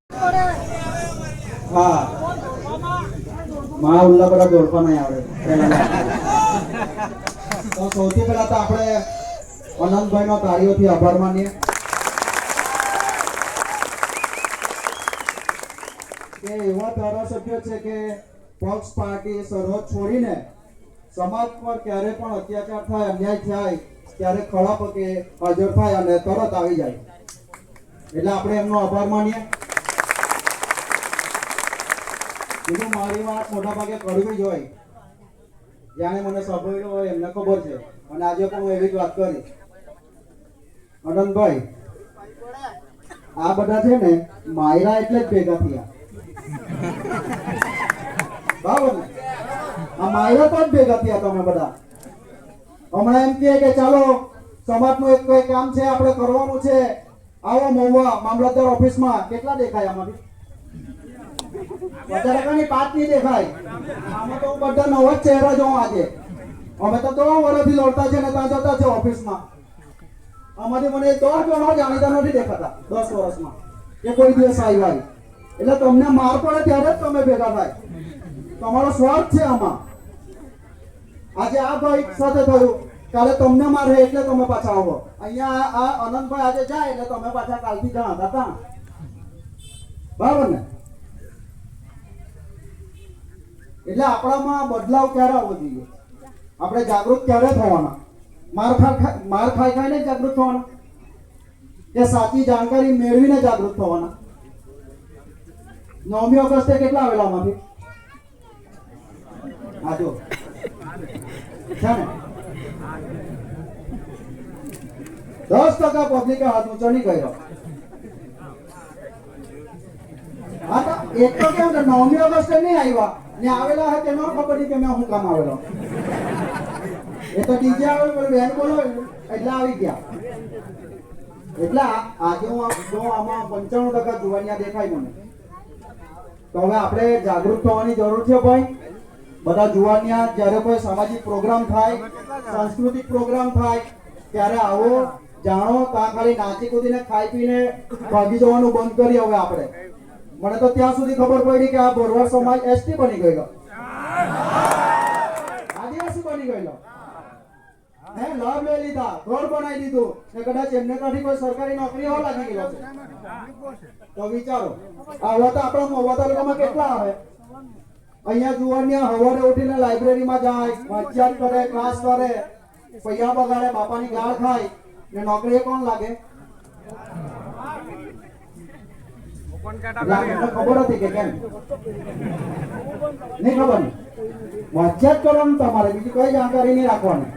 હા માં ઉલ્લા બધા દોડવા નહીં આવડે તો સૌથી પહેલા તો આપણે અનંતભાઈ નો તાળીઓથી આભાર માનીએ કે એવા ધારાસભ્ય છે કે પક્ષ પાર્ટી સરહદ છોડીને સમાજ પર ક્યારે પણ અત્યાચાર થાય અન્યાય થાય ત્યારે ખડા પગે હાજર થાય અને તરત આવી જાય એટલે આપણે એમનો આભાર માનીએ બીજું મારી વાત મોટા ભાગે કડવી જ હોય જાણે મને સાંભળ્યું હોય એમને ખબર છે અને આજે પણ હું એવી જ વાત કરી અનંતભાઈ આ બધા છે ને માયરા એટલે જ ભેગા થયા બરાબર ને આ માયરા તો જ ભેગા થયા તમે બધા હમણાં એમ કહે કે ચાલો સમાજનું એક કોઈ કામ છે આપણે કરવાનું છે આવો મહુવા મામલતદાર ઓફિસમાં કેટલા દેખાય આમાંથી વધારે કઈ 5 નહીં દેખાય આમાં તો બધા નવા જ ચહેરા જોઉં આજે અમે તો 3 વર્ષથી લડતા છે ને ત્યાં જતા છે ઓફિસમાં અમારી મને 10 જણા જાણીતા નથી દેખાતા 10 વર્ષમાં કે કોઈ દિવસ આવ્યા એટલે તમને માર પડે ત્યારે જ તમે ભેગા થાય તમારો સ્વાર્થ છે આમાં આજે આ ભાઈ સાથે થયું કાલે તમને મારે એટલે તમે પાછા આવો અહીંયા આ અનંતભાઈ આજે જાય એટલે તમે પાછા કાલથી જણા હતા બરાબર ને એટલે આપણામાં બદલાવ ક્યારે આવવો જોઈએ આપણે જાગૃત ક્યારે થવાના માર ખાઈને જાગૃત થવાના કે સાચી જાણકારી મેળવીને જાગૃત થવાના 9મી ઓગસ્ટે કેટલા આવેલા આમાંથી આજો છે ને 10% પબ્લિકે હાથ ઊંચો નહીં કર્યો હા તો એક તો કેમ કે 9મી ઓગસ્ટે નહીં આવ્યા ને આવેલા હોય તેનો ખબર નહીં કે મેં હું કામ આવેલો એ તો ડીજે આવે બોલે બેન બોલો એટલે આવી ગયા એટલે આજે હું આમાં 95% જુવાનિયા દેખાય મને તો હવે આપણે જાગૃત થવાની જરૂર છે ભાઈ બધા જુવાનિયા જ્યારે કોઈ સામાજિક પ્રોગ્રામ થાય સાંસ્કૃતિક પ્રોગ્રામ થાય ત્યારે આવો જાણો ત્યાં ખાલી નાચી કૂદીને ખાઈ પીને ભાગી જવાનું બંધ કરી હવે આપણે મને તો ત્યાં સુધી ખબર પડી કે આ બોરવાડ સમાજ એસટી બની ગયો આદિવાસી બની ગયો હે લાભ લઈ લીધા ઘર બનાવી દીધું ને કદાચ એમને કાઢી કોઈ સરકારી નોકરી હોવા લાગી ગયો છે તો વિચારો આવા તો આપણા મહુવા તાલુકામાં કેટલા આવે અહીંયા જુવાનિયા હવારે ઉઠીને લાઇબ્રેરીમાં જાય વાંચન કરે ક્લાસ કરે પૈયા બગાડે બાપાની ગાળ ખાય ને નોકરી કોણ લાગે ખબર હતી કે કેમ નહીં ખબર વાંચન કરવાનું તમારે બીજી કઈ જાણકારી નહીં રાખવાની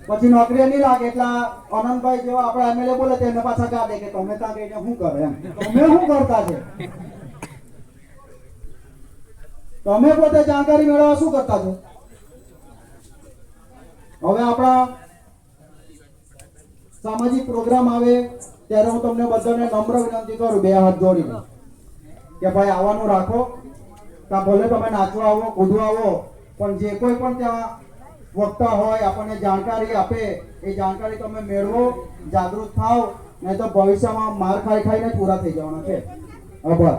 પછી નોકરી નહીં લાગે એટલે અનંતભાઈ જેવા આપણા એમએલએ બોલે તેને પાછા કાઢે કે તમે ત્યાં કહીને શું કરે એમ તમે શું કરતા છે તમે પોતે જાણકારી મેળવવા શું કરતા છો હવે આપણા સામાજિક પ્રોગ્રામ આવે ત્યારે હું તમને બધાને નમ્ર વિનંતી કરું 2 હાથ જોડીને કે ભાઈ આવવાનું રાખો ત્યાં ભલે તમે નાચવા આવો કૂદવા આવો પણ જે કોઈ પણ ત્યાં વક્તા હોય આપણને જાણકારી આપે એ જાણકારી તમે મેળવો જાગૃત થાવ નહીં તો ભવિષ્યમાં માર ખાઈને પૂરા થઈ જવાના છે આભાર